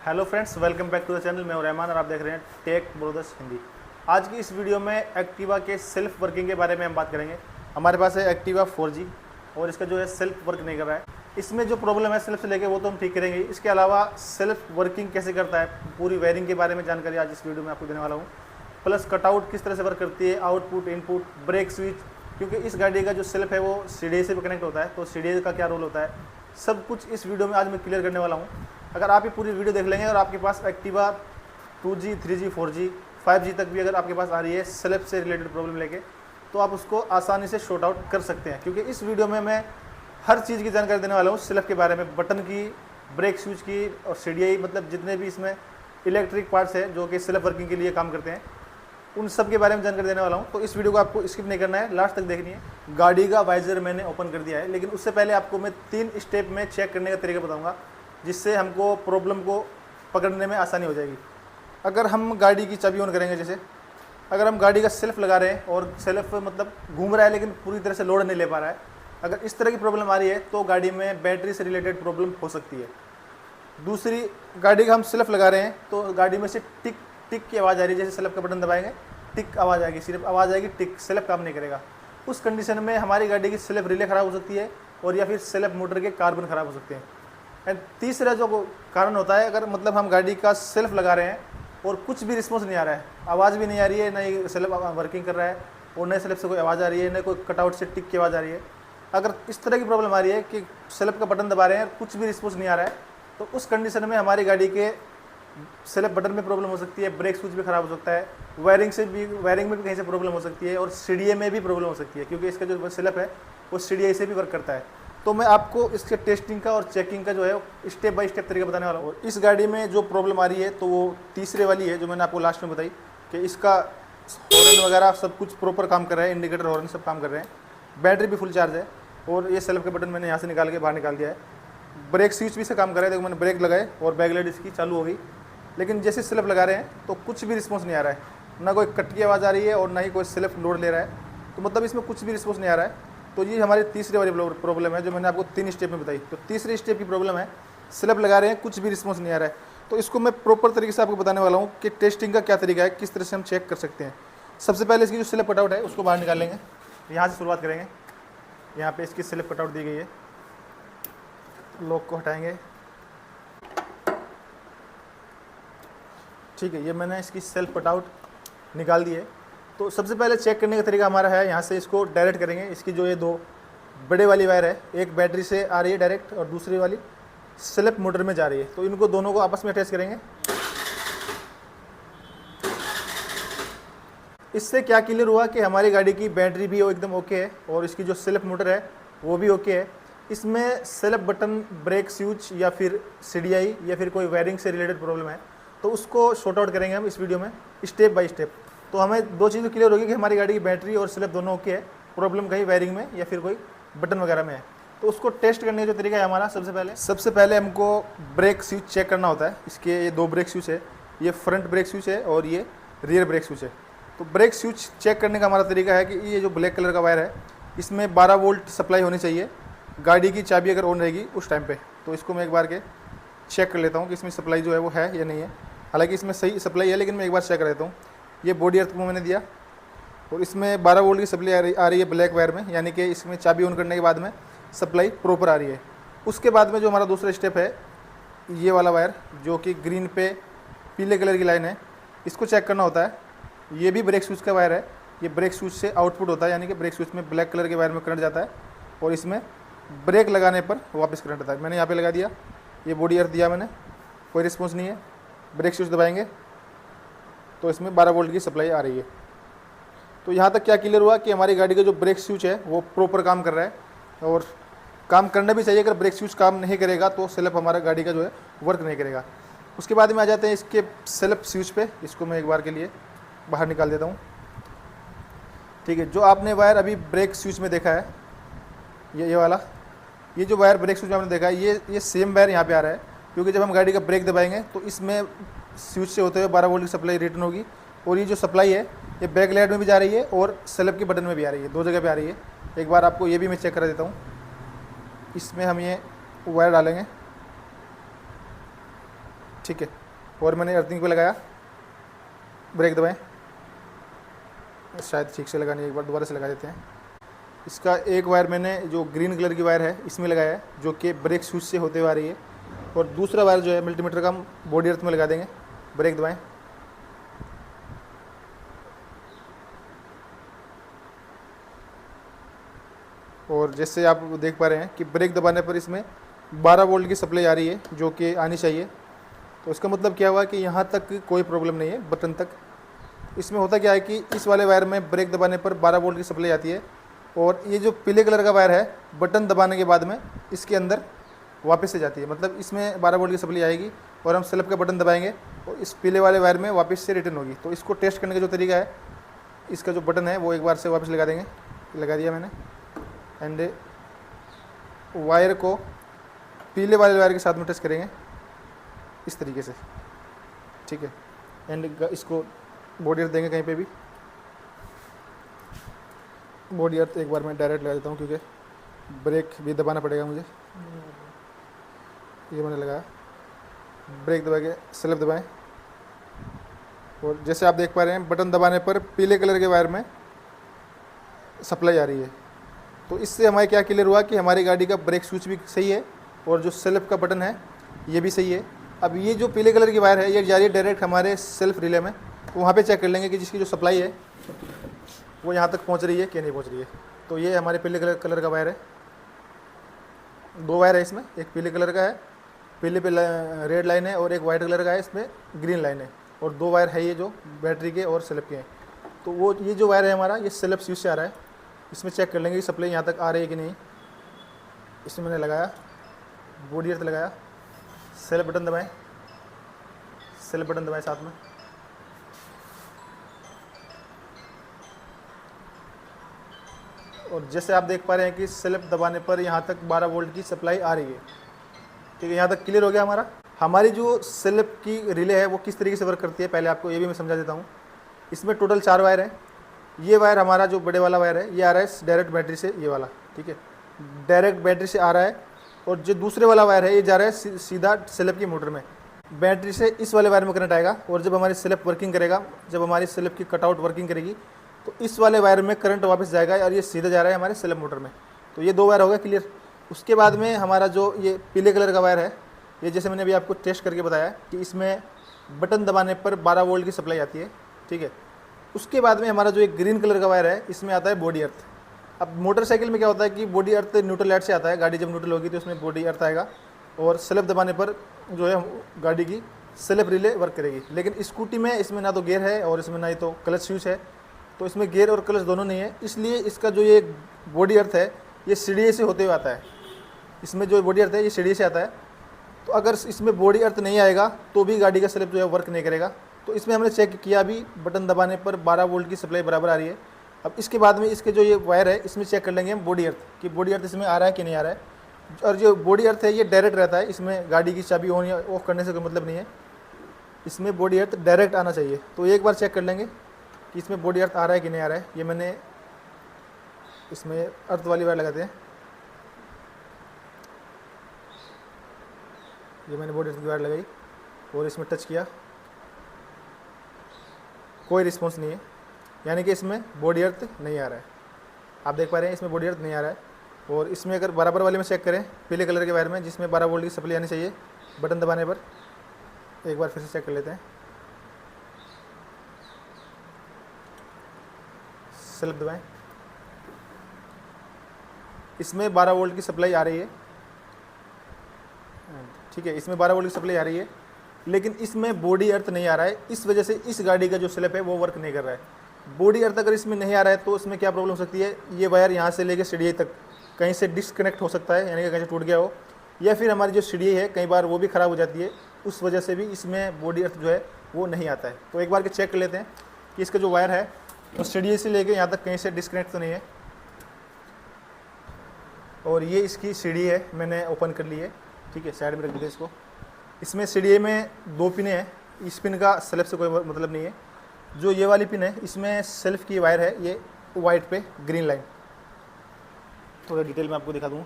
Hello friends, welcome back to the channel. मैं हूं रहमान और आप देख रहे हैं टेक ब्रोदर्स हिंदी। आज की इस वीडियो में एक्टिवा के सेल्फ वर्किंग के बारे में हम बात करेंगे। हमारे पास है एक्टिवा 4G और इसका जो है सेल्फ वर्क नहीं कर रहा है। इसमें जो प्रॉब्लम है सेल्फ से लेके वो तो हम ठीक करेंगे। इसके अलावा सेल्फ वर्किंग कैसे करता है, पूरी वायरिंग के बारे में जानकारी आज इस वीडियो में आपको देने वाला हूँ। प्लस कटआउट किस तरह से वर्क करती है, आउटपुट, इनपुट, ब्रेक स्विच, क्योंकि इस गाड़ी का जो सेल्फ है वो CDI से भी कनेक्ट होता है, तो CDI का क्या रोल होता है, सब कुछ इस वीडियो में आज मैं क्लियर करने वाला हूँ। अगर आप ये पूरी वीडियो देख लेंगे और आपके पास Activa 2G, 3G, 4G, 5G तक भी अगर आपके पास आ रही है सेल्फ से रिलेटेड प्रॉब्लम लेके, तो आप उसको आसानी से शॉर्ट आउट कर सकते हैं। क्योंकि इस वीडियो में मैं हर चीज़ की जानकारी देने वाला हूँ, सेल्फ के बारे में, बटन की, ब्रेक स्विच की और CDI, मतलब जितने भी इसमें इलेक्ट्रिक पार्ट्स हैं जो कि सेल्फ वर्किंग के लिए काम करते हैं, उन सब के बारे में जानकारी देने वाला हूँ। तो इस वीडियो को आपको स्किप नहीं करना है, लास्ट तक देखनी है। गाड़ी का वाइजर मैंने ओपन कर दिया है, लेकिन उससे पहले आपको मैं 3 स्टेप में चेक करने का तरीका बताऊँगा, जिससे हमको प्रॉब्लम को पकड़ने में आसानी हो जाएगी। अगर हम गाड़ी की चाबी ऑन करेंगे, जैसे अगर हम गाड़ी का सेल्फ लगा रहे हैं और सेल्फ मतलब घूम रहा है लेकिन पूरी तरह से लोड नहीं ले पा रहा है, अगर इस तरह की प्रॉब्लम आ रही है तो गाड़ी में बैटरी से रिलेटेड प्रॉब्लम हो सकती है। दूसरी, गाड़ी का हम सेल्फ लगा रहे हैं तो गाड़ी में से टिक टिक की आवाज़ आ रही है, जैसे सेल्फ का बटन दबाएंगे टिक आवाज़ आएगी, सिर्फ आवाज़ आएगी, टिक, सेल्फ काम नहीं करेगा। उस कंडीशन में हमारी गाड़ी की सेल्फ रिले ख़राब हो सकती है और या फिर सेल्फ मोटर के कार्बन ख़राब हो सकते हैं। एंड तीसरा जो कारण होता है, अगर मतलब हम गाड़ी का सेल्फ लगा रहे हैं और कुछ भी रिस्पॉन्स नहीं आ रहा है, आवाज़ भी नहीं आ रही है, ना ही सेल्फ वर्किंग कर रहा है और न सेल्फ से कोई आवाज़ आ रही है, न कोई कटआउट से टिक की आवाज़ आ रही है, अगर इस तरह की प्रॉब्लम आ रही है कि सेल्फ का बटन दबा रहे हैं कुछ भी रिस्पॉन्स नहीं आ रहा है, तो उस कंडीशन में हमारी गाड़ी के सेल्फ बटन में प्रॉब्लम हो सकती है, ब्रेक स्विच भी ख़राब हो सकता है, वायरिंग में भी कहीं से प्रॉब्लम हो सकती है और CDI में भी प्रॉब्लम हो सकती है, क्योंकि इसका जो सेल्फ है वो CDI से भी वर्क करता है। तो मैं आपको इसके टेस्टिंग का और चेकिंग का जो है स्टेप बाय स्टेप तरीका बताने वाला हूँ। इस गाड़ी में जो प्रॉब्लम आ रही है तो वो तीसरे वाली है, जो मैंने आपको लास्ट में बताई कि इसका हॉर्न वगैरह सब कुछ प्रॉपर काम कर रहा है, इंडिकेटर, हॉर्न सब काम कर रहे हैं, बैटरी भी फुल चार्ज है और ये सेल्फ के बटन मैंने यहाँ से निकाल के बाहर निकाल दिया है। ब्रेक स्विच भी से काम कर रहा है, देखो मैंने ब्रेक लगाए और बैक लाइट इसकी चालू हो गई, लेकिन जैसे सेल्फ लगा रहे हैं तो कुछ भी रिस्पॉन्स नहीं आ रहा है, ना कोई कट की आवाज़ आ रही है और ना ही कोई सेल्फ लोड ले रहा है, तो मतलब इसमें कुछ भी रिस्पॉन्स नहीं आ रहा है। तो ये हमारी तीसरी वाली प्रॉब्लम है जो मैंने आपको 3 स्टेप में बताई। तो तीसरे स्टेप की प्रॉब्लम है, सेल्फ लगा रहे हैं कुछ भी रिस्पॉन्स नहीं आ रहा है। तो इसको मैं प्रॉपर तरीके से आपको बताने वाला हूँ कि टेस्टिंग का क्या तरीका है, किस तरह से हम चेक कर सकते हैं। सबसे पहले इसकी जो सेल्फ कटआउट है उसको बाहर निकाल लेंगे, यहाँ से शुरुआत करेंगे। यहाँ पर इसकी सेल्फ कटआउट दी गई है, लॉक को हटाएँगे, ठीक है। ये मैंने इसकी सेल्फ कटआउट निकाल दी है। तो सबसे पहले चेक करने का तरीका हमारा है, यहाँ से इसको डायरेक्ट करेंगे। इसकी जो ये 2 बड़े वाली वायर है, एक बैटरी से आ रही है डायरेक्ट और दूसरी वाली सेल्फ मोटर में जा रही है, तो इनको दोनों को आपस में अटैच करेंगे। इससे क्या क्लियर हुआ कि हमारी गाड़ी की बैटरी भी एकदम ओके है और इसकी जो सेल्फ मोटर है वो भी ओके है। इसमें सेल्फ बटन, ब्रेक स्विच या फिर CDI या फिर कोई वायरिंग से रिलेटेड प्रॉब्लम है, तो उसको शॉर्ट आउट करेंगे हम इस वीडियो में स्टेप बाय स्टेप। तो हमें 2 चीज़ें क्लियर होगी कि हमारी गाड़ी की बैटरी और सेल्फ दोनों ओके है, प्रॉब्लम कहीं वायरिंग में या फिर कोई बटन वगैरह में है। तो उसको टेस्ट करने का जो तरीका है हमारा, सबसे पहले हमको ब्रेक स्विच चेक करना होता है। इसके ये 2 ब्रेक स्विच है, ये फ्रंट ब्रेक स्विच है और ये रियर ब्रेक स्विच है। तो ब्रेक स्विच चेक करने का हमारा तरीका है कि ये जो ब्लैक कलर का वायर है इसमें 12 वोल्ट सप्लाई होनी चाहिए गाड़ी की चाबी अगर ऑन रहेगी उस टाइम पे। तो इसको मैं एक बार के चेक कर लेता हूँ कि इसमें सप्लाई जो है वो है या नहीं है। हालांकि इसमें सही सप्लाई है, लेकिन मैं एक बार चेक कर लेता हूँ। ये बॉडी अर्थ को मैंने दिया और इसमें 12 वोल्ट की सप्लाई आ रही है ब्लैक वायर में, यानी कि इसमें चाबी ऑन करने के बाद में सप्लाई प्रॉपर आ रही है। उसके बाद में जो हमारा दूसरा स्टेप है, ये वाला वायर जो कि ग्रीन पे पीले कलर की लाइन है, इसको चेक करना होता है। ये भी ब्रेक स्विच का वायर है, ये ब्रेक स्विच से आउटपुट होता है, यानी कि ब्रेक स्विच में ब्लैक कलर के वायर में करंट जाता है और इसमें ब्रेक लगाने पर वापस करंट आता है। मैंने यहाँ पे लगा दिया, ये बॉडी अर्थ दिया मैंने, कोई रिस्पॉन्स नहीं है। ब्रेक स्विच दबाएंगे तो इसमें 12 वोल्ट की सप्लाई आ रही है। तो यहाँ तक क्या क्लियर हुआ कि हमारी गाड़ी का जो ब्रेक स्विच है वो प्रॉपर काम कर रहा है और काम करना भी चाहिए। अगर ब्रेक स्विच काम नहीं करेगा तो सेल्फ हमारा गाड़ी का जो है वर्क नहीं करेगा। उसके बाद में आ जाते हैं इसके सेल्फ स्विच पे। इसको मैं एक बार के लिए बाहर निकाल देता हूँ, ठीक है। जो आपने वायर अभी ब्रेक स्विच में देखा है, ये वाला, ये जो वायर ब्रेक स्विच में आपने देखा है, ये सेम वायर यहाँ पे आ रहा है, क्योंकि जब हम गाड़ी का ब्रेक दबाएंगे तो इसमें स्विच से होते हुए 12 वोल्ट की सप्लाई रिटर्न होगी और ये जो सप्लाई है ये बैक लाइट में भी जा रही है और सेल्फ के बटन में भी आ रही है, 2 जगह पे आ रही है। एक बार आपको ये भी मैं चेक करा देता हूँ। इसमें हम ये वायर डालेंगे, ठीक है। और मैंने अर्थिंग पे लगाया, ब्रेक दबाएं, शायद ठीक से लगा नहीं, एक बार दोबारा से लगा देते हैं। इसका एक वायर मैंने जो ग्रीन कलर की वायर है इसमें लगाया है, जो कि ब्रेक स्विच से होते हुए आ रही है, और दूसरा वायर जो है मल्टीमीटर का हम बॉडी अर्थ में लगा देंगे। ब्रेक दबाएं, और जैसे आप देख पा रहे हैं कि ब्रेक दबाने पर इसमें 12 वोल्ट की सप्लाई आ रही है, जो कि आनी चाहिए। तो इसका मतलब क्या हुआ कि यहाँ तक कोई प्रॉब्लम नहीं है, बटन तक। इसमें होता क्या है कि इस वाले वायर में ब्रेक दबाने पर 12 वोल्ट की सप्लाई आती है, और ये जो पीले कलर का वायर है बटन दबाने के बाद में इसके अंदर वापस से जाती है। मतलब इसमें 12 वोल्ट की सप्लाई आएगी और हम सेल्फ का बटन दबाएंगे और इस पीले वाले वायर में वापस से रिटर्न होगी। तो इसको टेस्ट करने का जो तरीका है, इसका जो बटन है वो एक बार से वापस लगा देंगे, लगा दिया मैंने, एंड वायर को पीले वाले वायर के साथ में टच करेंगे इस तरीके से, ठीक है। एंड इसको बॉडी अर्थ देंगे कहीं पे भी। बॉडी अर्थ एक बार मैं डायरेक्ट लगा देता हूँ, क्योंकि ब्रेक भी दबाना पड़ेगा मुझे। ये मैंने लगाया, ब्रेक दबा के सेल्फ दबाएं, और जैसे आप देख पा रहे हैं बटन दबाने पर पीले कलर के वायर में सप्लाई आ रही है। तो इससे हमारे क्या क्लियर हुआ कि हमारी गाड़ी का ब्रेक स्विच भी सही है और जो सेल्फ का बटन है ये भी सही है। अब ये जो पीले कलर की वायर है ये जा रही है डायरेक्ट हमारे सेल्फ रिले में, तो वहाँ पे चेक कर लेंगे कि जिसकी जो सप्लाई है वो यहाँ तक पहुँच रही है कि नहीं पहुँच रही है। तो ये हमारे पीले कलर का वायर है, 2 वायर है इसमें, एक पीले कलर का है, पीले पे रेड लाइन है, और एक वाइट कलर का है, इसमें ग्रीन लाइन है, और 2 वायर है ये जो बैटरी के और सेल्फ के हैं। तो वो ये जो वायर है हमारा ये सेल्फ स्विच से आ रहा है, इसमें चेक कर लेंगे कि सप्लाई यहाँ तक आ रही है कि नहीं। इसमें मैंने लगाया, बॉडी अर्थ लगाया, सेल्फ बटन दबाएं, सेल्फ बटन दबाएं साथ में, और जैसे आप देख पा रहे हैं कि सेल्फ दबाने पर यहाँ तक 12 वोल्ट की सप्लाई आ रही है, ठीक है। यहाँ तक क्लियर हो गया हमारा। हमारी जो सेल्फ की रिले है वो किस तरीके से वर्क करती है पहले आपको ये भी मैं समझा देता हूँ। इसमें टोटल 4 वायर है। ये वायर हमारा जो बड़े वाला वायर है ये आ रहा है डायरेक्ट बैटरी से, ये वाला, ठीक है, डायरेक्ट बैटरी से आ रहा है, और जो दूसरे वाला वायर है ये जा रहा है सीधा सेल्फ की मोटर में। बैटरी से इस वाले वायर में करंट आएगा, और जब हमारी सेल्फ वर्किंग करेगा, जब हमारी सेल्फ की कटआउट वर्किंग करेगी तो इस वाले वायर में करंट वापस जाएगा, और ये सीधा जा रहा है हमारे सेल्फ मोटर में। तो ये 2 वायर हो गया क्लियर। उसके बाद में हमारा जो ये पीले कलर का वायर है, ये जैसे मैंने अभी आपको टेस्ट करके बताया कि इसमें बटन दबाने पर 12 वोल्ट की सप्लाई आती है, ठीक है। उसके बाद में हमारा जो एक ग्रीन कलर का वायर है इसमें आता है बॉडी अर्थ। अब मोटरसाइकिल में क्या होता है कि बॉडी अर्थ न्यूट्रल लाइट से आता है, गाड़ी जब न्यूट्रल होगी तो उसमें बॉडी अर्थ आएगा, और सेल्फ दबाने पर जो है गाड़ी की सेल्फ रिले वर्क करेगी। लेकिन स्कूटी में इसमें ना तो गियर है और इसमें ना ही तो क्लच स्विच है, तो इसमें गियर और क्लच दोनों नहीं है, इसलिए इसका जो ये बॉडी अर्थ है ये सीढ़ी से होते हुए आता है। इसमें जो बॉडी अर्थ है ये सीढ़ी से आता है, तो अगर इसमें बॉडी अर्थ नहीं आएगा तो भी गाड़ी का सेल्फ जो है वर्क नहीं करेगा। तो इसमें हमने चेक किया, अभी बटन दबाने पर 12 वोल्ट की सप्लाई बराबर आ रही है। अब इसके बाद में इसके जो ये वायर है इसमें चेक कर लेंगे हम बॉडी अर्थ कि बॉडी अर्थ इसमें आ रहा है कि नहीं आ रहा है। और जो बॉडी अर्थ है ये डायरेक्ट रहता है, इसमें गाड़ी की चाबी ऑन या ऑफ करने से कोई मतलब नहीं है, इसमें बॉडी अर्थ डायरेक्ट आना चाहिए। तो एक बार चेक कर लेंगे कि इसमें बॉडी अर्थ आ रहा है कि नहीं आ रहा है। ये मैंने इसमें अर्थ वाली वायर लगाते हैं, ये मैंने बॉडी अर्थ की वायर लगाई और इसमें टच किया, कोई रिस्पॉन्स नहीं है, यानी कि इसमें बॉडी अर्थ नहीं आ रहा है। आप देख पा रहे हैं इसमें बॉडी अर्थ नहीं आ रहा है। और इसमें अगर बराबर वाले में चेक करें पीले कलर के वायर में जिसमें 12 वोल्ट की सप्लाई आनी चाहिए, बटन दबाने पर एक बार फिर से चेक कर लेते हैं, सेल्फ दबाएं, इसमें 12 वोल्ट की सप्लाई आ रही है, ठीक है, इसमें 12 वोल्ट की सप्लाई आ रही है, लेकिन इसमें बॉडी अर्थ नहीं आ रहा है। इस वजह से इस गाड़ी का जो सेल्फ है वो वर्क नहीं कर रहा है। बॉडी अर्थ अगर इसमें नहीं आ रहा है तो इसमें क्या प्रॉब्लम हो सकती है, ये वायर यहाँ से लेके सीढ़ी तक कहीं से डिस्कनेक्ट हो सकता है, यानी कि कहीं से टूट गया हो, या फिर हमारी जो सीढ़ी है कई बार वो भी ख़राब हो जाती है, उस वजह से भी इसमें बॉडी अर्थ जो है वो नहीं आता है। तो एक बार के चेक कर लेते हैं कि इसका जो वायर है वो सीढ़ी से लेके यहाँ तक कहीं से डिस्कनेक्ट तो नहीं है। और ये इसकी सीढ़ी है, मैंने ओपन कर ली है, ठीक है, साइड में रख दीजिए इसको। इसमें सीढ़ी में 2 पिनें हैं, इस पिन का सेल्फ से कोई मतलब नहीं है। जो ये वाली पिन है इसमें सेल्फ की वायर है, ये वाइट पे ग्रीन लाइन, थोड़ा डिटेल में आपको दिखा दूँ।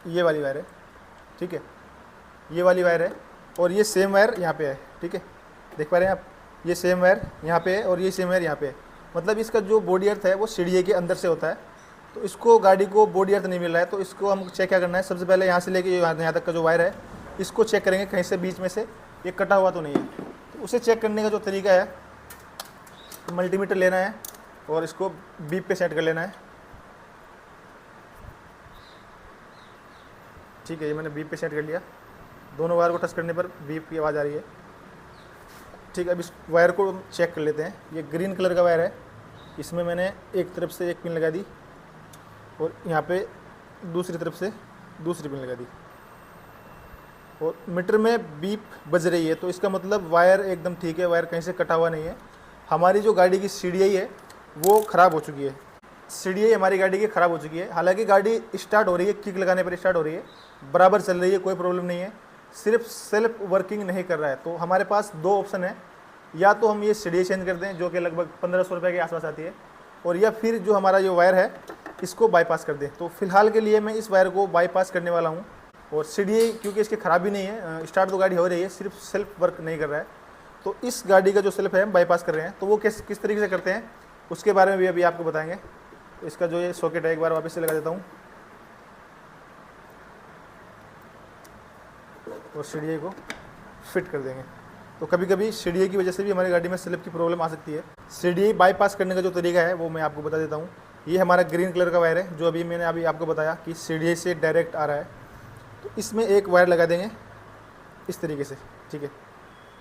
ये वाली वायर है, ठीक है, ये वाली वायर है और ये सेम वायर यहाँ पे है, ठीक है, देख पा रहे हैं आप, ये सेम वायर यहाँ पे है और ये सेम वायर यहाँ पे है। मतलब इसका जो बॉडी अर्थ है वो सीढ़ी के अंदर से होता है। तो इसको गाड़ी को बॉडी अर्थ नहीं मिल रहा है, तो इसको हम चेक क्या करना है, सबसे पहले यहाँ से लेके यहाँ तक का जो वायर है इसको चेक करेंगे कहीं से बीच में से ये कटा हुआ तो नहीं है। तो उसे चेक करने का जो तरीका है, तो मल्टीमीटर लेना है और इसको बीप पे सेट कर लेना है, ठीक है। ये मैंने बीप पे सेट कर लिया, दोनों वायर को टच करने पर बीप की आवाज़ आ रही है, ठीक है। अब इस वायर को चेक कर लेते हैं। ये ग्रीन कलर का वायर है, इसमें मैंने एक तरफ से एक पिन लगा दी और यहाँ पे दूसरी तरफ से दूसरी पिन लगा दी और मीटर में बीप बज रही है, तो इसका मतलब वायर एकदम ठीक है, वायर कहीं से कटा हुआ नहीं है। हमारी जो गाड़ी की सीढ़ी है वो ख़राब हो चुकी है, सीढ़ी हमारी गाड़ी की ख़राब हो चुकी है। हालांकि गाड़ी स्टार्ट हो रही है, किक लगाने पर स्टार्ट हो रही है, बराबर चल रही है, कोई प्रॉब्लम नहीं है, सिर्फ सेल्फ वर्किंग नहीं कर रहा है। तो हमारे पास दो ऑप्शन है, या तो हम ये सीढ़ी चेंज कर दें जो कि लगभग 1500 रुपये के आसपास आती है, और या फिर जो हमारा जो वायर है इसको बाईपास कर दें। तो फिलहाल के लिए मैं इस वायर को बाईपास करने वाला हूँ। और सीढ़ी क्योंकि इसकी ख़राबी नहीं है, स्टार्ट तो गाड़ी हो रही है, सिर्फ सेल्फ वर्क नहीं कर रहा है, तो इस गाड़ी का जो सेल्फ है हम बाईपास कर रहे हैं। तो वो किस तरीके से करते हैं उसके बारे में भी अभी आपको बताएंगे। तो इसका जो ये सॉकेट है एक बार वापस से लगा देता हूँ और सीढ़ी को फिट कर देंगे। तो कभी कभी सीढ़ी की वजह से भी हमारी गाड़ी में स्लिप की प्रॉब्लम आ सकती है। सीढ़ी बाईपास करने का जो तरीका है वो मैं आपको बता देता हूँ। ये हमारा ग्रीन कलर का वायर है जो मैंने अभी आपको बताया कि सीढ़ी से डायरेक्ट आ रहा है। तो इसमें एक वायर लगा देंगे इस तरीके से, ठीक है।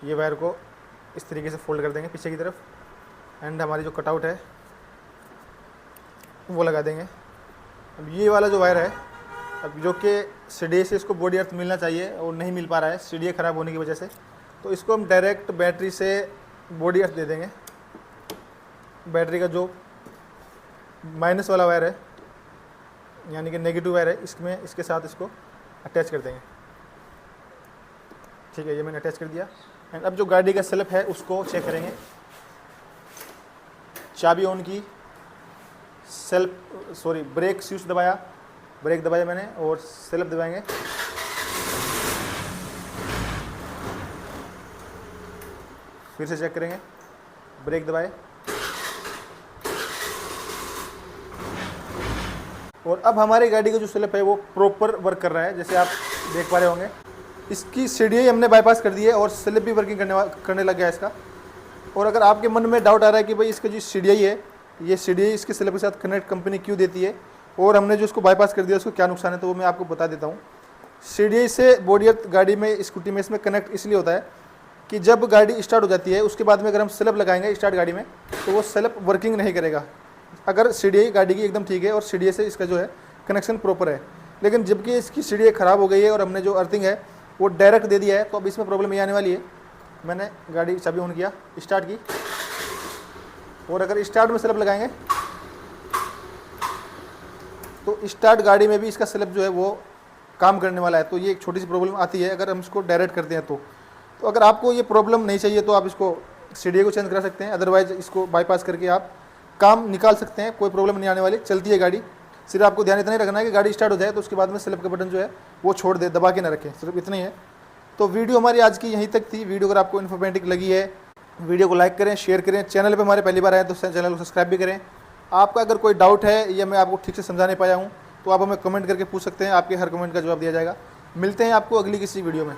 ये वायर को इस तरीके से फोल्ड कर देंगे पीछे की तरफ, एंड हमारी जो कटआउट है वो लगा देंगे। अब ये वाला जो वायर है, अब जो कि सीढ़ी से इसको बॉडी अर्थ मिलना चाहिए और नहीं मिल पा रहा है सीढ़ी ख़राब होने की वजह से, तो इसको हम डायरेक्ट बैटरी से बॉडी अर्थ दे देंगे। बैटरी का जो माइनस वाला वायर है यानी कि नेगेटिव वायर है, इसमें इसके साथ इसको अटैच कर देंगे, ठीक है। ये मैंने अटैच कर दिया। एंड अब जो गाड़ी का सेल्फ है उसको चेक करेंगे। चाबी ऑन की, ब्रेक स्विच दबाया, ब्रेक दबाया मैंने और सेल्फ दबाएंगे। फिर से चेक करेंगे, ब्रेक दबाए और अब हमारी गाड़ी का जो सेल्फ है वो प्रॉपर वर्क कर रहा है, जैसे आप देख पा रहे होंगे। इसकी सीढ़ी हमने बाईपास कर दी है और सेल्फ भी वर्किंग करने लग गया इसका। और अगर आपके मन में डाउट आ रहा है कि भाई इसका जो सीढ़ी है, ये सीढ़ी इसके सेल्फ के साथ कनेक्ट कंपनी क्यों देती है और हमने जो इसको बाईपास कर दिया उसको क्या नुकसान है, तो वो मैं आपको बता देता हूँ। सीढ़ी से बॉडी अर्थ गाड़ी में, स्कूटी में इसमें कनेक्ट इसलिए होता है कि जब गाड़ी स्टार्ट हो जाती है उसके बाद में अगर हम सेल्फ लगाएंगे स्टार्ट गाड़ी में, तो वो सेल्फ वर्किंग नहीं करेगा अगर सीढ़ी गाड़ी की एकदम ठीक है और सीढ़ी से इसका जो है कनेक्शन प्रॉपर है। लेकिन जबकि इसकी सीढ़ी ख़राब हो गई है और हमने जो अर्थिंग है वो डायरेक्ट दे दिया है, तो अब इसमें प्रॉब्लम ये आने वाली है। मैंने गाड़ी चाबी ऑन किया, स्टार्ट की, और अगर स्टार्ट में सेल्फ लगाएंगे तो स्टार्ट गाड़ी में भी इसका सेल्फ जो है वो काम करने वाला है। तो ये एक छोटी सी प्रॉब्लम आती है अगर हम इसको डायरेक्ट करते हैं। तो अगर आपको ये प्रॉब्लम नहीं चाहिए तो आप इसको सीढ़ी को चेंज करा सकते हैं, अदरवाइज इसको बाईपास करके आप काम निकाल सकते हैं, कोई प्रॉब्लम नहीं आने वाली, चलती है गाड़ी। सिर्फ आपको ध्यान इतना ही रखना है कि गाड़ी स्टार्ट हो जाए तो उसके बाद में सेल्फ का बटन जो है वो छोड़ दे, दबा के ना रखें, सिर्फ इतना ही है। तो वीडियो हमारी आज की यहीं तक थी। वीडियो अगर आपको इन्फॉर्मेटिव लगी है, वीडियो को लाइक करें, शेयर करें। चैनल पे हमारे पहली बार आए तो चैनल को सब्सक्राइब भी करें। आपका अगर कोई डाउट है या मैं आपको ठीक से समझा नहीं पाया हूँ तो आप हमें कमेंट करके पूछ सकते हैं, आपके हर कमेंट का जवाब दिया जाएगा। मिलते हैं आपको अगली किसी वीडियो में।